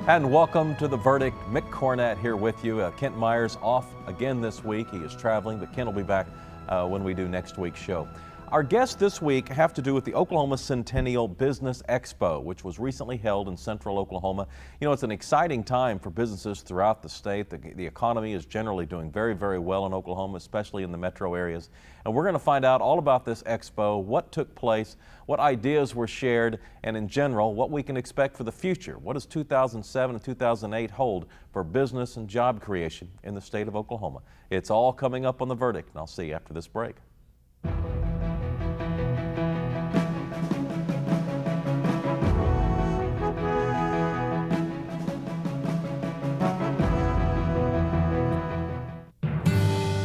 And welcome to The Verdict. Mick Cornett here with you. Kent Myers off again this week. He is traveling, but Kent will be back when we do next week's show. Our guests this week have to do with the Oklahoma Centennial Business Expo, which was recently held in central Oklahoma. You know, it's an exciting time for businesses throughout the state. The economy is generally doing very, very well in Oklahoma, especially in the metro areas. And we're going to find out all about this expo, what took place, what ideas were shared, and in general, what we can expect for the future. What does 2007 and 2008 hold for business and job creation in the state of Oklahoma? It's all coming up on The Verdict, and I'll see you after this break.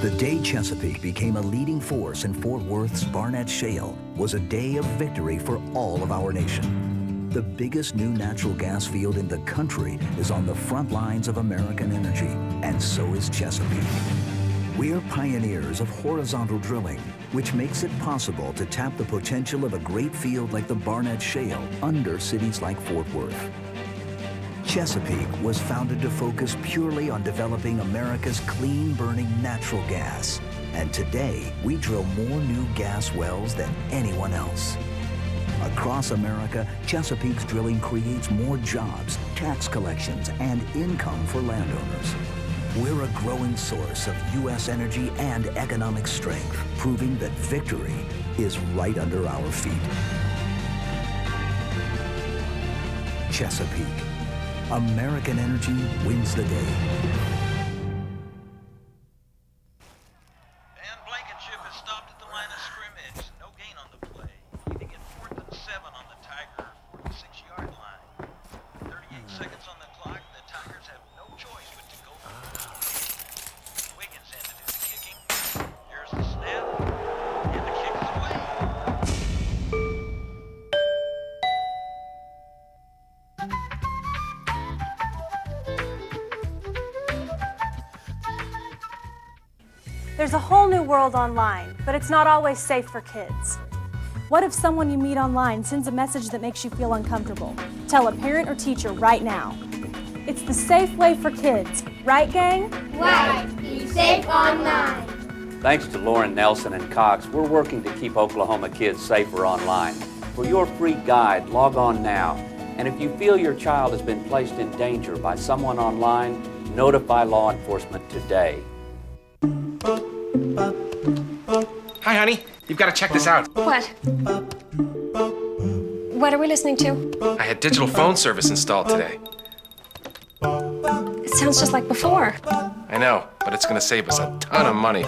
The day Chesapeake became a leading force in Fort Worth's Barnett Shale was a day of victory for all of our nation. The biggest new natural gas field in the country is on the front lines of American energy, and so is Chesapeake. We're pioneers of horizontal drilling, which makes it possible to tap the potential of a great field like the Barnett Shale under cities like Fort Worth. Chesapeake was founded to focus purely on developing America's clean-burning natural gas. And today, we drill more new gas wells than anyone else. Across America, Chesapeake's drilling creates more jobs, tax collections, and income for landowners. We're a growing source of U.S. energy and economic strength, proving that victory is right under our feet. Chesapeake. American energy wins the day. And Blankenship has stopped at the line of scrimmage. No gain on the play. Leading at 4th and 7 on the Tiger 46-yard line. 38 seconds on the clock. The Tigers have no choice but to go for it. Wiggins ended his kicking. Here's the snap. And the kick is away. There's a whole new world online, but it's not always safe for kids. What if someone you meet online sends a message that makes you feel uncomfortable? Tell a parent or teacher right now. It's the safe way for kids, right, gang? Right. Be safe online. Thanks to Lauren Nelson and Cox, we're working to keep Oklahoma kids safer online. For your free guide, log on now. And if you feel your child has been placed in danger by someone online, notify law enforcement today. Hi, honey. You've got to check this out. What? What are we listening to? I had digital phone service installed today. It sounds just like before. I know, but it's going to save us a ton of money.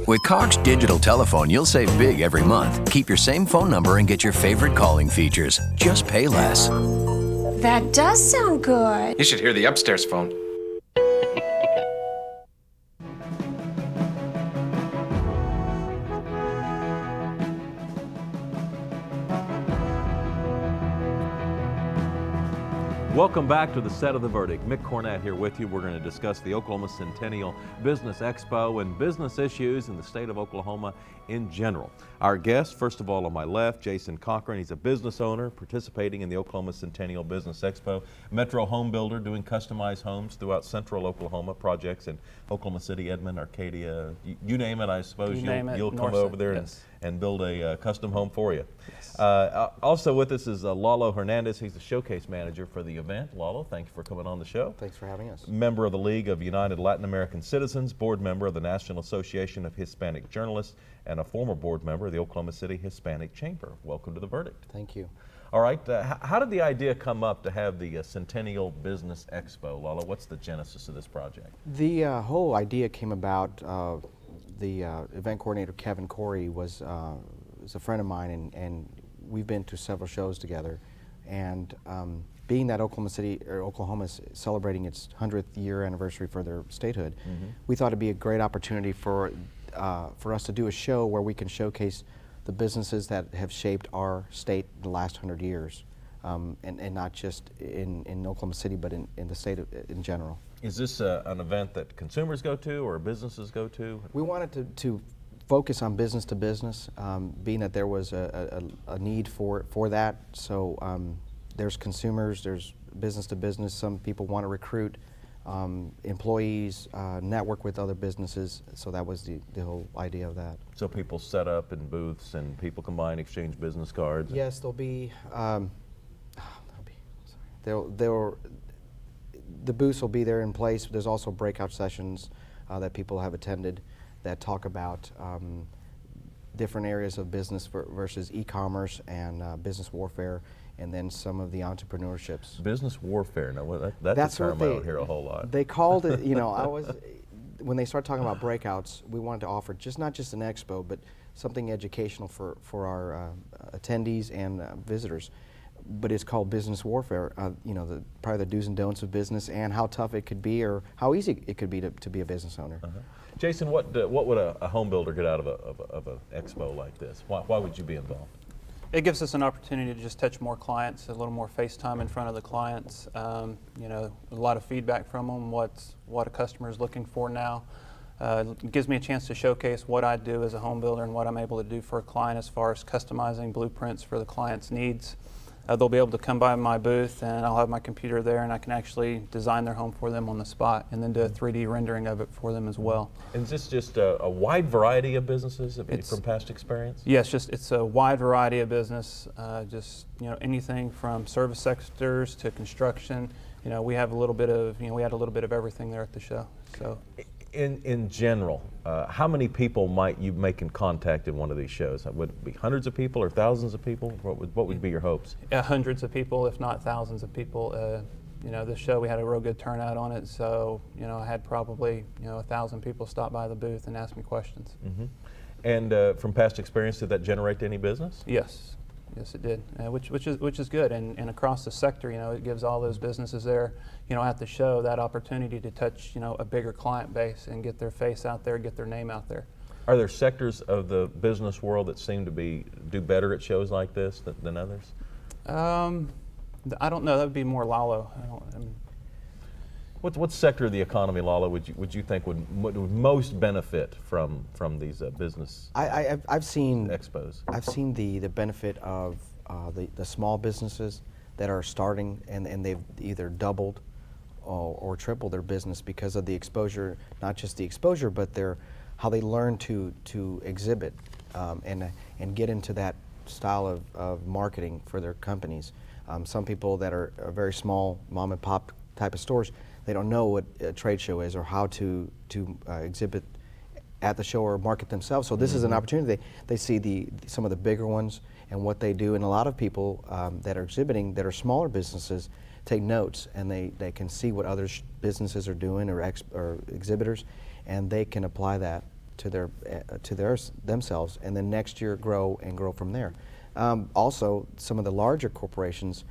With Cox Digital Telephone, you'll save big every month. Keep your same phone number and get your favorite calling features. Just pay less. That does sound good. You should hear the upstairs phone. Welcome back to the set of The Verdict. Mick Cornett here with you. We're going to discuss the Oklahoma Centennial Business Expo and business issues in the state of Oklahoma in general. Our guest, first of all, on my left, Jason Cochran. He's a business owner participating in the Oklahoma Centennial Business Expo. Metro Homebuilder, doing customized homes throughout central Oklahoma, projects in Oklahoma City, Edmond, Arcadia, you name it, I suppose. You'll come over there and build a custom home for you. Yes. Also with us is Lalo Hernandez. He's the showcase manager for the event. Lalo, thank you for coming on the show. Thanks for having us. Member of the League of United Latin American Citizens, board member of the National Association of Hispanic Journalists, and a former board member of the Oklahoma City Hispanic Chamber. Welcome to The Verdict. Thank you. All right, how did the idea come up to have the Centennial Business Expo? Lalo, what's the genesis of this project? The whole idea came about, the event coordinator Kevin Corey is a friend of mine, and we've been to several shows together. And being that Oklahoma is celebrating its 100th year anniversary for their statehood, we thought it'd be a great opportunity for us to do a show where we can showcase the businesses that have shaped our state the last 100 years, and not just in Oklahoma City, but in the state in general. Is this an event that consumers go to or businesses go to? We wanted to focus on business to business, being that there was a need for that. So there's consumers, there's business to business. Some people want to recruit employees, network with other businesses. So that was the whole idea of that. So people set up in booths and people come by and exchange business cards? Yes, there'll be, the booths will be there in place. There's also breakout sessions that people have attended that talk about different areas of business versus e-commerce and business warfare, and then some of the entrepreneurships. Business warfare, now that's a term I don't hear a whole lot. They called it, when they started talking about breakouts, we wanted to offer not just an expo, but something educational for our attendees and visitors. But it's called business warfare, probably the do's and don'ts of business and how tough it could be or how easy it could be to be a business owner. Jason, what would a home builder get out of an expo like this? Why would you be involved? It gives us an opportunity to just touch more clients, a little more face time in front of the clients. A lot of feedback from them, what a customer is looking for now. It gives me a chance to showcase what I do as a home builder and what I'm able to do for a client as far as customizing blueprints for the client's needs. They'll be able to come by my booth and I'll have my computer there and I can actually design their home for them on the spot and then do a 3D rendering of it for them as well. And is this just a wide variety of businesses from past experience? Yes, it's a wide variety of business, anything from service sectors to construction. We have a little bit of, we had a little bit of everything there at the show. So. In general, how many people might you make in contact in one of these shows? Would it be hundreds of people or thousands of people? What would be your hopes? Hundreds of people, if not thousands of people. This show, we had a real good turnout on it, so I had probably 1,000 people stop by the booth and ask me questions. Mm-hmm. And from past experience, did that generate any business? Yes. Yes, it did, which is good, and across the sector, it gives all those businesses there, at the show that opportunity to touch, a bigger client base and get their face out there, get their name out there. Are there sectors of the business world that seem to do better at shows like this than others? I don't know. That would be more Lalo. What sector of the economy, Lalo, would you think would most benefit from these business I've seen expos? I've seen the benefit of the small businesses that are starting and they've either doubled or tripled their business because of the exposure, not just the exposure, but how they learn to exhibit and get into that style of marketing for their companies. Some people that are very small mom and pop type of stores, they don't know what a trade show is or how to exhibit at the show or market themselves. So this is an opportunity. They see some of the bigger ones and what they do, and a lot of people that are exhibiting that are smaller businesses take notes, and they can see what other businesses are doing or exhibitors, and they can apply that to themselves, and then next year grow from there. Also, some of the larger corporations.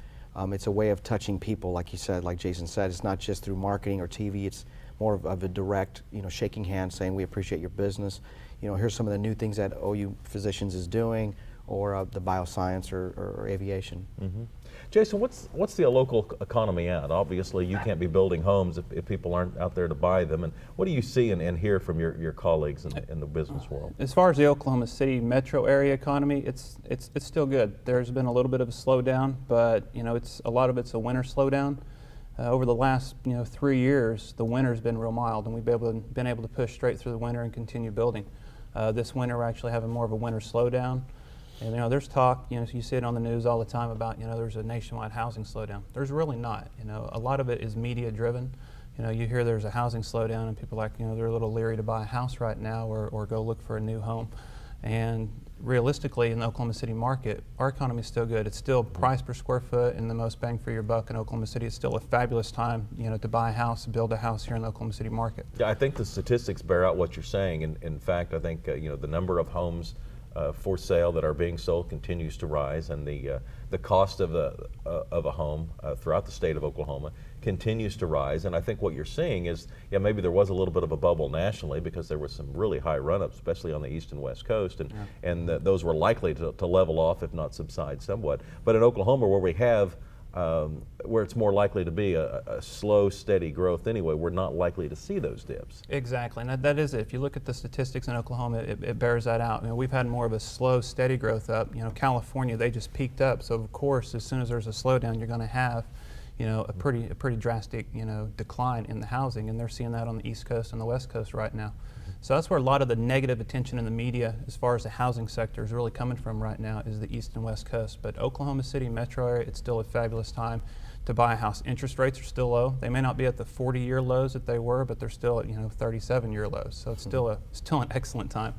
It's a way of touching people, like you said, like Jason said. It's not just through marketing or TV. It's more of a direct, shaking hands, saying we appreciate your business. Here's some of the new things that OU Physicians is doing, or the bioscience or aviation. Mm-hmm. Jason, what's the local economy at? Obviously, you can't be building homes if people aren't out there to buy them. And what do you see and hear from your colleagues in the business world? As far as the Oklahoma City metro area economy, it's still good. There's been a little bit of a slowdown, but a lot of it's a winter slowdown. Over the last 3 years, the winter's been real mild, and we've been able to push straight through the winter and continue building. This winter, we're actually having more of a winter slowdown. And there's talk, you see it on the news all the time about, there's a nationwide housing slowdown. There's really not. A lot of it is media driven. You hear there's a housing slowdown and people they're a little leery to buy a house right now or go look for a new home. And realistically, in the Oklahoma City market, our economy is still good. It's still price per square foot and the most bang for your buck in Oklahoma City. It's still a fabulous time, to buy a house, build a house here in the Oklahoma City market. Yeah, I think the statistics bear out what you're saying. In fact, I think the number of homes for sale that are being sold continues to rise, and the cost of a home throughout the state of Oklahoma continues to rise. And I think what you're seeing is, maybe there was a little bit of a bubble nationally because there was some really high run-ups, especially on the east and west coast, and those were likely to level off, if not subside somewhat. But in Oklahoma, where we have where it's more likely to be a slow, steady growth anyway, we're not likely to see those dips. Exactly, and that is it. If you look at the statistics in Oklahoma, it bears that out. We've had more of a slow, steady growth up. California, they just peaked up, so of course, as soon as there's a slowdown, you're going to have a pretty drastic, decline in the housing, and they're seeing that on the East Coast and the West Coast right now. So that's where a lot of the negative attention in the media as far as the housing sector is really coming from right now, is the East and West Coast. But Oklahoma City metro area, it's still a fabulous time to buy a house. Interest rates are still low. They may not be at the 40-year lows that they were, but they're still at 37-year lows. So it's still an excellent time.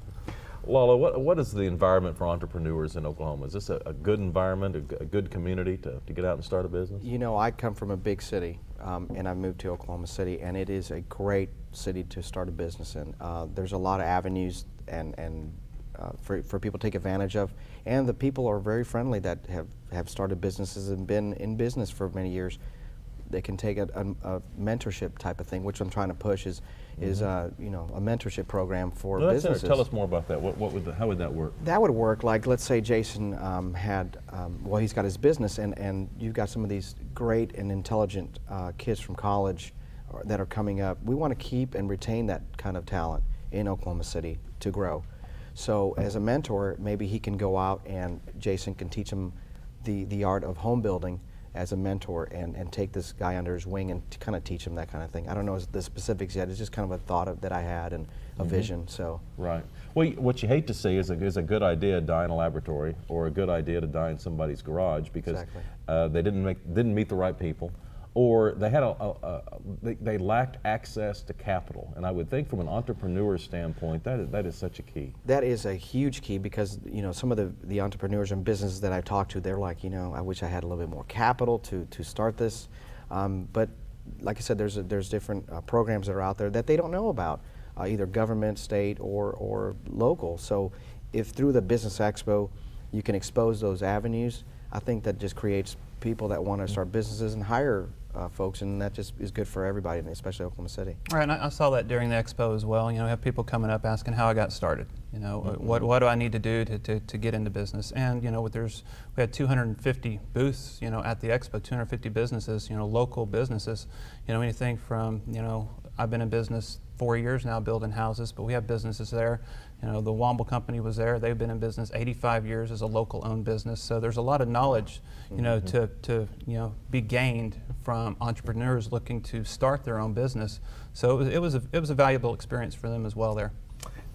Lalo, what is the environment for entrepreneurs in Oklahoma? Is this a good environment, a good community to get out and start a business? I come from a big city, and I moved to Oklahoma City, and it is a great city to start a business in. There's a lot of avenues and for people to take advantage of, and the people are very friendly that have started businesses and been in business for many years. They can take a mentorship type of thing, which I'm trying to push is a mentorship program for businesses. Tell us more about that. How would that work? That would work like, let's say Jason he's got his business, and you've got some of these great and intelligent kids from college that are coming up. We want to keep and retain that kind of talent in Oklahoma City to grow. So as a mentor, maybe he can go out and Jason can teach him the art of home building as a mentor and take this guy under his wing and kind of teach him that kind of thing. I don't know the specifics yet. It's just kind of a thought that I had and a vision. So right. Well, what you hate to see is a good idea die in a laboratory, or a good idea to die in somebody's garage because they didn't meet the right people, or they had they lacked access to capital. And I would think from an entrepreneur standpoint, that is such a key. That is a huge key because some of the entrepreneurs and businesses that I talk to, they're like, I wish I had a little bit more capital to start this. But like I said, there's different programs that are out there that they don't know about, either government, state, or local. So if through the Business Expo you can expose those avenues, I think that just creates people that want to start businesses and hire folks, and that just is good for everybody, especially Oklahoma City. Right, and I saw that during the expo as well. Have people coming up asking how I got started. What do I need to do to get into business? And we had 250 booths, at the expo, 250 businesses, local businesses. Anything from I've been in business 4 years now building houses, but we have businesses there. The Womble Company was there. They've been in business 85 years as a local owned business. So there's a lot of knowledge, to be gained from entrepreneurs looking to start their own business. So it was a valuable experience for them as well there.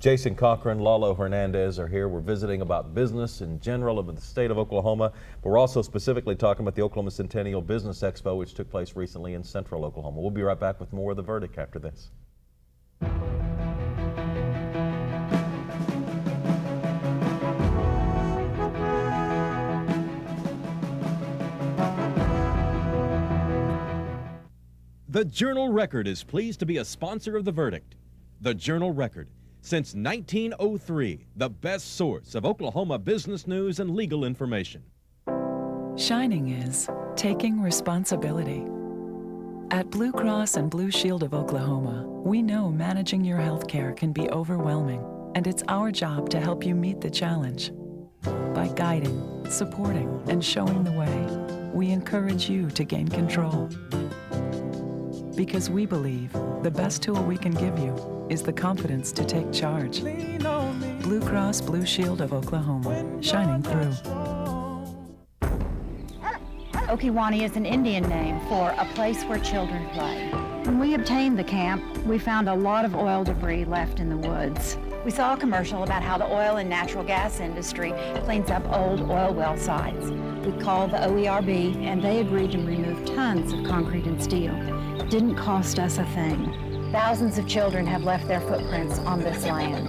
Jason Cochran, Lalo Hernandez are here. We're visiting about business in general of the state of Oklahoma, but we're also specifically talking about the Oklahoma Centennial Business Expo, which took place recently in central Oklahoma. We'll be right back with more of The Verdict after this. The Journal-Record is pleased to be a sponsor of The Verdict. The Journal-Record, since 1903, the best source of Oklahoma business news and legal information. Shining is taking responsibility. At Blue Cross and Blue Shield of Oklahoma, we know managing your health care can be overwhelming, and it's our job to help you meet the challenge. By guiding, supporting, and showing the way, we encourage you to gain control. Because we believe the best tool we can give you is the confidence to take charge. Blue Cross Blue Shield of Oklahoma, shining through. Okiwani is an Indian name for a place where children play. When we obtained the camp, we found a lot of oil debris left in the woods. We saw a commercial about how the oil and natural gas industry cleans up old oil well sites. We called the OERB, and they agreed to remove tons of concrete and steel. It didn't cost us a thing. Thousands of children have left their footprints on this land.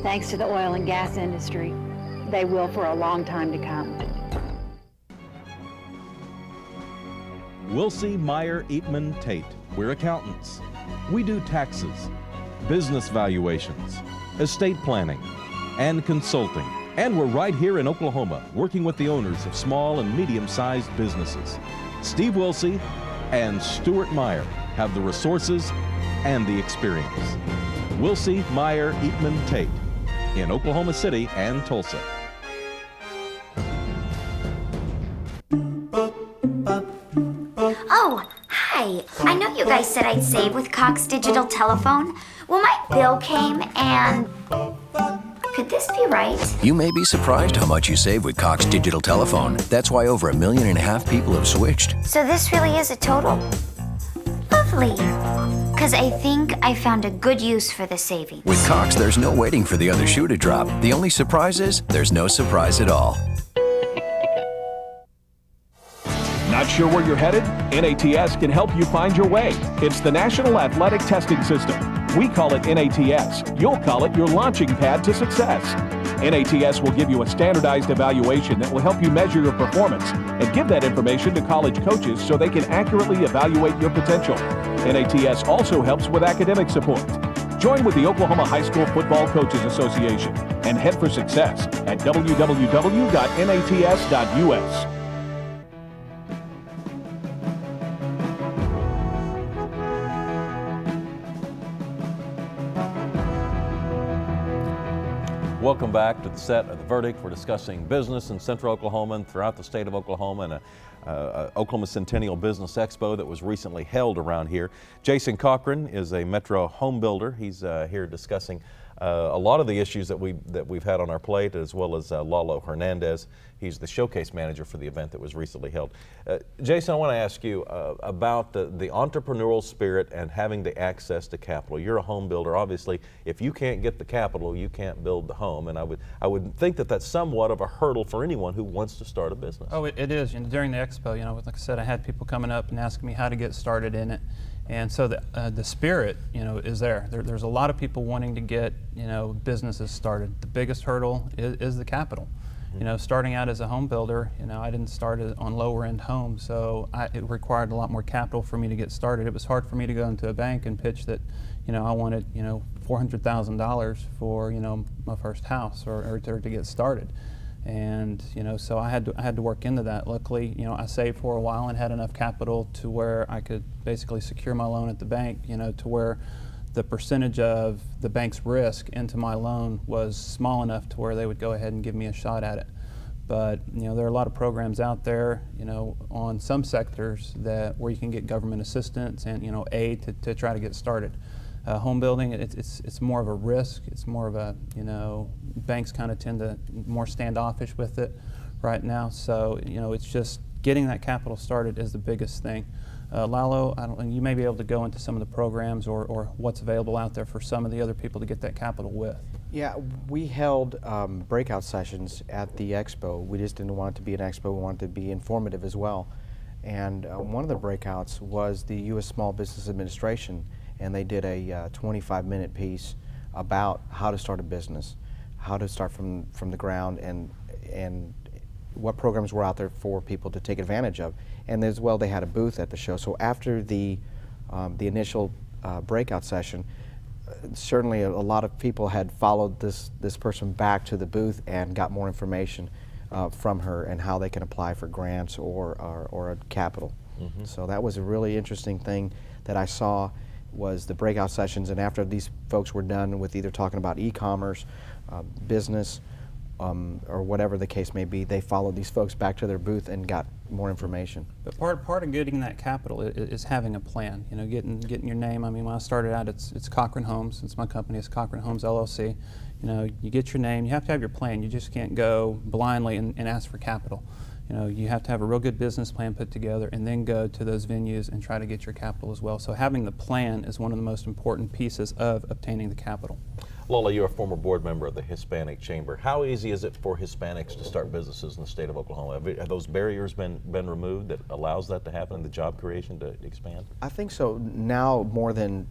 Thanks to the oil and gas industry, they will for a long time to come. Wilsey, Meyer, Eatman, Tate. We're accountants. We do taxes, business valuations, estate planning, and consulting. And we're right here in Oklahoma, working with the owners of small and medium-sized businesses. Steve Wilsey and Stuart Meyer have the resources and the experience. Wilsey, Meyer, Eatman, Tate in Oklahoma City and Tulsa. guys said I'd save with Cox Digital Telephone? Well, my bill came and... Could this be right? You may be surprised how much you save with Cox Digital Telephone. That's why over 1.5 million people have switched. So this really is a total? Lovely. Because I think I found a good use for the savings. With Cox, there's no waiting for the other shoe to drop. The only surprise is there's no surprise at all. Not sure where you're headed? NATS can help you find your way. It's the National Athletic Testing System. We call it NATS. You'll call it your launching pad to success. NATS will give you a standardized evaluation that will help you measure your performance and give that information to college coaches so they can accurately evaluate your potential. NATS also helps with academic support. Join with the Oklahoma High School Football Coaches Association and head for success at www.nats.us. Welcome back to the set of The Verdict. We're discussing business in Central Oklahoma and throughout the state of Oklahoma, and Oklahoma Centennial Business Expo that was recently held around here. Jason Cochran is a Metro home builder. He's here discussing a lot of the issues that we've had on our plate, as well as Lalo Hernandez. He's the showcase manager for the event that was recently held. Jason, I want to ask you about the entrepreneurial spirit and having the access to capital. You're a home builder. Obviously, if you can't get the capital, you can't build the home. And I would think that that's somewhat of a hurdle for anyone who wants to start a business. Oh, it is. During the expo, like I said, I had people coming up and asking me how to get started in it. And so the spirit, is there. There's a lot of people wanting to get, businesses started. The biggest hurdle is the capital. Starting out as a home builder, I didn't start on lower end homes, so it required a lot more capital for me to get started. It was hard for me to go into a bank and pitch that, I wanted, $400,000 for, my first house or to get started. And so I had to work into that. Luckily, I saved for a while and had enough capital to where I could basically secure my loan at the bank, to where the percentage of the bank's risk into my loan was small enough to where they would go ahead and give me a shot at it. But there are a lot of programs out there, on some sectors where you can get government assistance and aid to try to get started. Home building, it's more of a risk. It's more of a, banks kind of tend to more standoffish with it right now. So it's just getting that capital started is the biggest thing. Lalo, you may be able to go into some of the programs or what's available out there for some of the other people to get that capital with. Yeah, we held breakout sessions at the expo. We just didn't want it to be an expo, we wanted it to be informative as well. And one of the breakouts was the U.S. Small Business Administration, and they did a 25-minute piece about how to start a business, how to start from the ground, and what programs were out there for people to take advantage of. And as well, they had a booth at the show. So after the initial breakout session, certainly a lot of people had followed this person back to the booth and got more information from her and how they can apply for grants or a capital. Mm-hmm. So that was a really interesting thing that I saw, was the breakout sessions. And after these folks were done with either talking about e-commerce, business, or whatever the case may be, they followed these folks back to their booth and got more information. But part of getting that capital is having a plan. Getting your name. I mean, when I started out, it's Cochran Homes. Since my company is Cochran Homes LLC, you get your name. You have to have your plan. You just can't go blindly and ask for capital. You have to have a real good business plan put together and then go to those venues and try to get your capital as well. So having the plan is one of the most important pieces of obtaining the capital. Lola, you're a former board member of the Hispanic Chamber. How easy is it for Hispanics to start businesses in the state of Oklahoma? Have those barriers been removed that allows that to happen and the job creation to expand? I think so. Now more than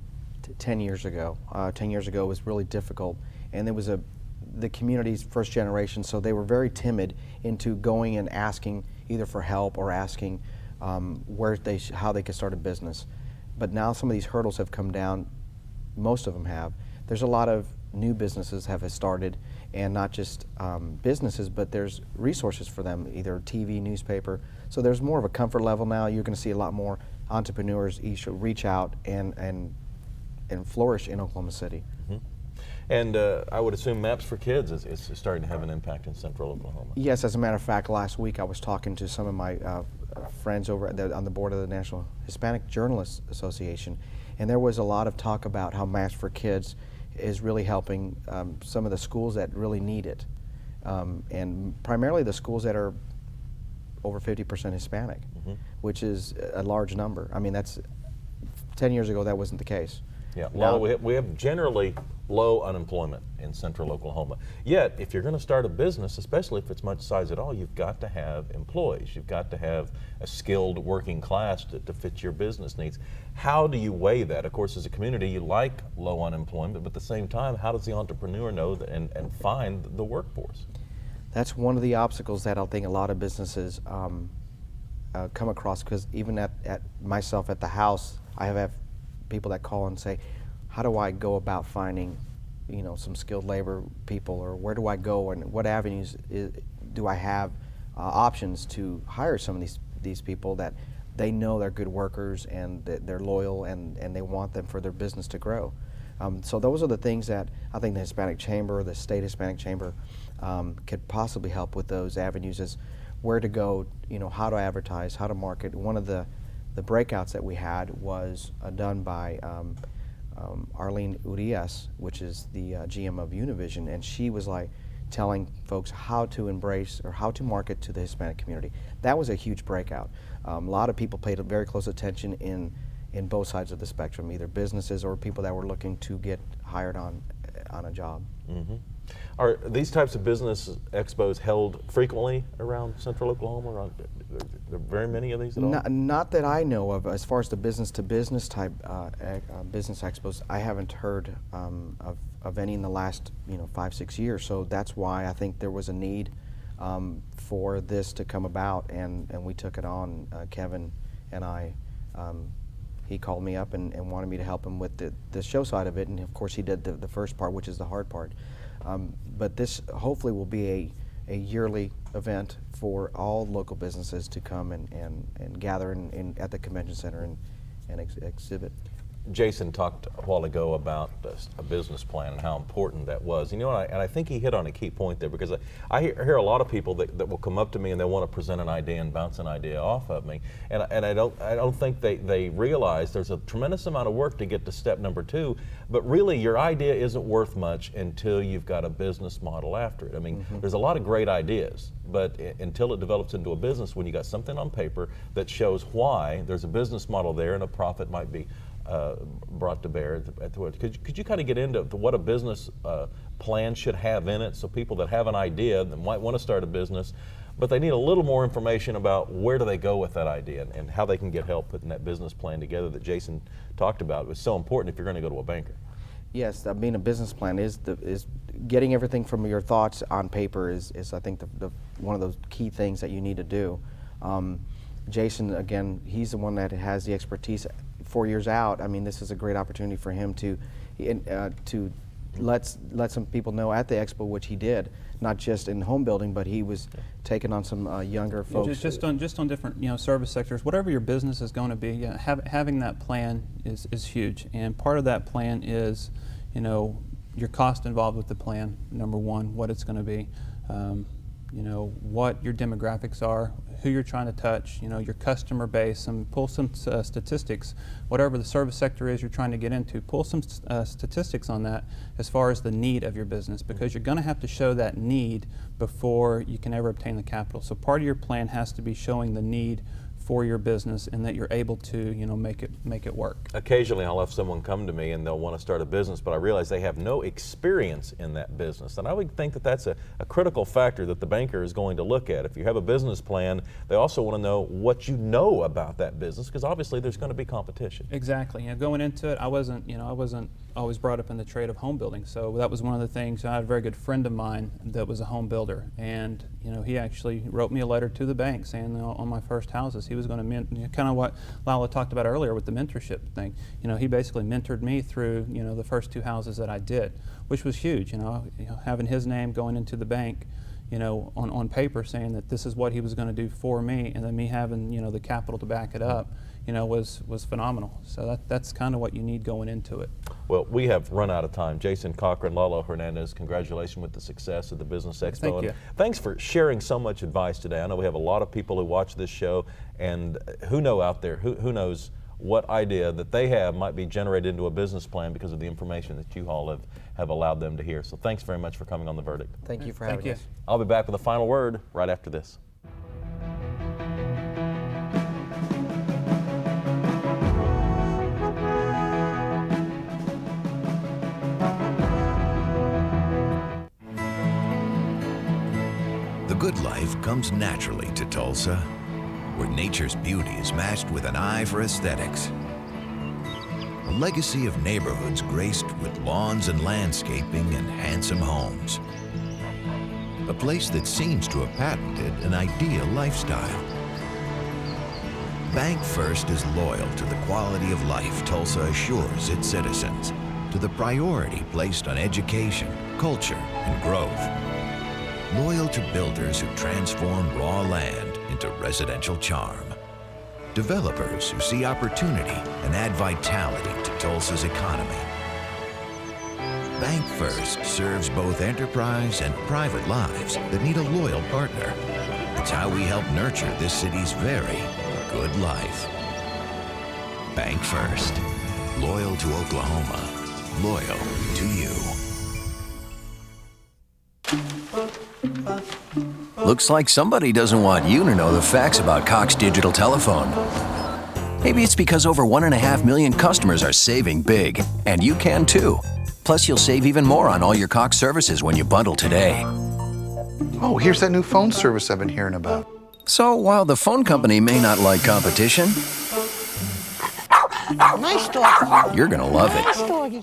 10 years ago. 10 years ago it was really difficult, and it was the community's first generation, so they were very timid into going and asking either for help or asking how they could start a business. But now some of these hurdles have come down. Most of them have. There's a lot of new businesses have started, and not just businesses, but there's resources for them, either TV, newspaper. So there's more of a comfort level now. You're going to see a lot more entrepreneurs reach out and flourish in Oklahoma City. Mm-hmm. And I would assume Maps for Kids is starting to have an impact in Central Oklahoma. Yes, as a matter of fact, last week I was talking to some of my friends over on the board of the National Hispanic Journalists Association, and there was a lot of talk about how Maps for Kids is really helping some of the schools that really need it, and primarily the schools that are over 50% Hispanic, which is a large number. I mean, that's 10 years ago that wasn't the case. Yeah, we have generally low unemployment in Central Oklahoma. Yet, if you're going to start a business, especially if it's much size at all, you've got to have employees. You've got to have a skilled working class to fit your business needs. How do you weigh that? Of course, as a community, you like low unemployment, but at the same time, how does the entrepreneur know and find the workforce? That's one of the obstacles that I think a lot of businesses come across, because even at myself at the house, I have people that call and say, how do I go about finding, some skilled labor people, or where do I go, and what avenues do I have options to hire some of these people that they know they're good workers and they're loyal and they want them for their business to grow. So those are the things that I think the Hispanic Chamber, the State Hispanic Chamber, could possibly help with. Those avenues is where to go, how to advertise, how to market. One of the breakouts that we had was done by Arlene Urias, which is the GM of Univision, and she was like telling folks how to embrace or how to market to the Hispanic community. That was a huge breakout. A lot of people paid very close attention in both sides of the spectrum, either businesses or people that were looking to get hired on a job. Are these types of business expos held frequently around Central Oklahoma? Are there very many of these at all? Not that I know of. As far as the business-to-business type business expos, I haven't heard of any in the last 5-6 years. So that's why I think there was a need for this to come about, and we took it on. Kevin and I. He called me up and wanted me to help him with the show side of it, and of course he did the first part, which is the hard part. But this hopefully will be a yearly event for all local businesses to come and gather at the convention center and exhibit. Jason talked a while ago about a business plan and how important that was. And I think he hit on a key point there, because I hear a lot of people that will come up to me and they want to present an idea and bounce an idea off of me. And I don't think they realize there's a tremendous amount of work to get to step number 2. But really, your idea isn't worth much until you've got a business model after it. I mean, there's a lot of great ideas, but until it develops into a business, when you got something on paper that shows why there's a business model there and a profit might be brought to bear. Could you kind of get into what a business plan should have in it, so people that have an idea that might want to start a business, but they need a little more information about where do they go with that idea and how they can get help putting that business plan together that Jason talked about. It was so important if you're going to go to a banker. Yes, I mean, a business plan is getting everything from your thoughts on paper is I think the one of those key things that you need to do. Jason, again, he's the one that has the expertise. 4 years out, I mean, this is a great opportunity for him to let some people know at the expo, which he did, not just in home building, but he was taking on some younger folks. Just on different service sectors, whatever your business is going to be, having that plan is huge. And part of that plan is, your cost involved with the plan. Number one, what it's going to be. What your demographics are, who you're trying to touch, your customer base, and pull some statistics. Whatever the service sector is you're trying to get into, pull some statistics on that as far as the need of your business, because you're going to have to show that need before you can ever obtain the capital. So part of your plan has to be showing the need for your business and that you're able to make it work. Occasionally I'll have someone come to me and they'll want to start a business, but I realize they have no experience in that business, and I would think that that's a critical factor that the banker is going to look at. If you have a business plan, they also want to know what you know about that business, because obviously there's going to be competition. Exactly. Going into it, I wasn't always brought up in the trade of home building, so that was one of the things. I had a very good friend of mine that was a home builder, and he actually wrote me a letter to the bank saying on my first houses he was going to kind of what Lalo talked about earlier with the mentorship thing. He basically mentored me through the first 2 houses that I did, which was huge. Having his name going into the bank, on paper saying that this is what he was going to do for me, and then me having the capital to back it up. was phenomenal. So that's kind of what you need going into it. Well, we have run out of time. Jason, Cochran, Lalo, Hernandez, congratulations with the success of the Business Expo. Thank you. And thanks for sharing so much advice today. I know we have a lot of people who watch this show, and who knows what idea that they have might be generated into a business plan because of the information that you all have allowed them to hear. So thanks very much for coming on The Verdict. Thank you for having us. I'll be back with a final word right after this. The good life comes naturally to Tulsa, where nature's beauty is matched with an eye for aesthetics. A legacy of neighborhoods graced with lawns and landscaping and handsome homes. A place that seems to have patented an ideal lifestyle. Bank First is loyal to the quality of life Tulsa assures its citizens, to the priority placed on education, culture, and growth. Loyal to builders who transform raw land into residential charm. Developers who see opportunity and add vitality to Tulsa's economy. Bank First serves both enterprise and private lives that need a loyal partner. It's how we help nurture this city's very good life. Bank First. Loyal to Oklahoma. Loyal to you. Looks like somebody doesn't want you to know the facts about Cox Digital Telephone. Maybe it's because over 1.5 million customers are saving big, and you can too. Plus, you'll save even more on all your Cox services when you bundle today. Oh, here's that new phone service I've been hearing about. So, while the phone company may not like competition, Nice doggy. you're gonna love it. Nice doggy.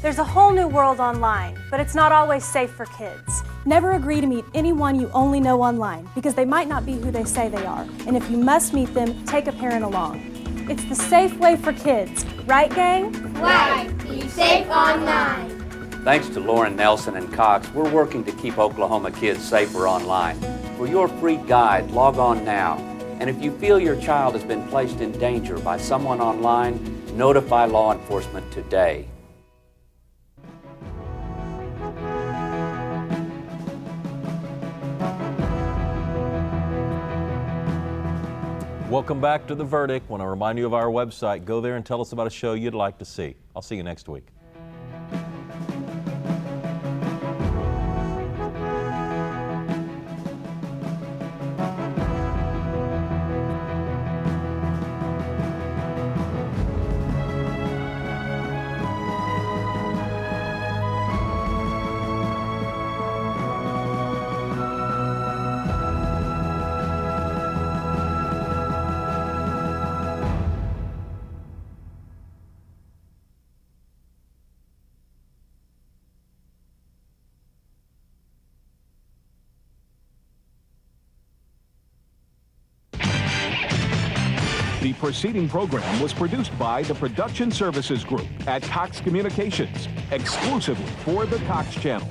There's a whole new world online, but it's not always safe for kids. Never agree to meet anyone you only know online, because they might not be who they say they are. And if you must meet them, take a parent along. It's the safe way for kids. Right, gang? Right. Be safe online. Thanks to Lauren Nelson and Cox, we're working to keep Oklahoma kids safer online. For your free guide, log on now. And if you feel your child has been placed in danger by someone online, notify law enforcement today. Welcome back to The Verdict. Want to remind you of our website. Go there and tell us about a show you'd like to see. I'll see you next week. The preceding program was produced by the Production Services Group at Cox Communications, exclusively for the Cox Channel.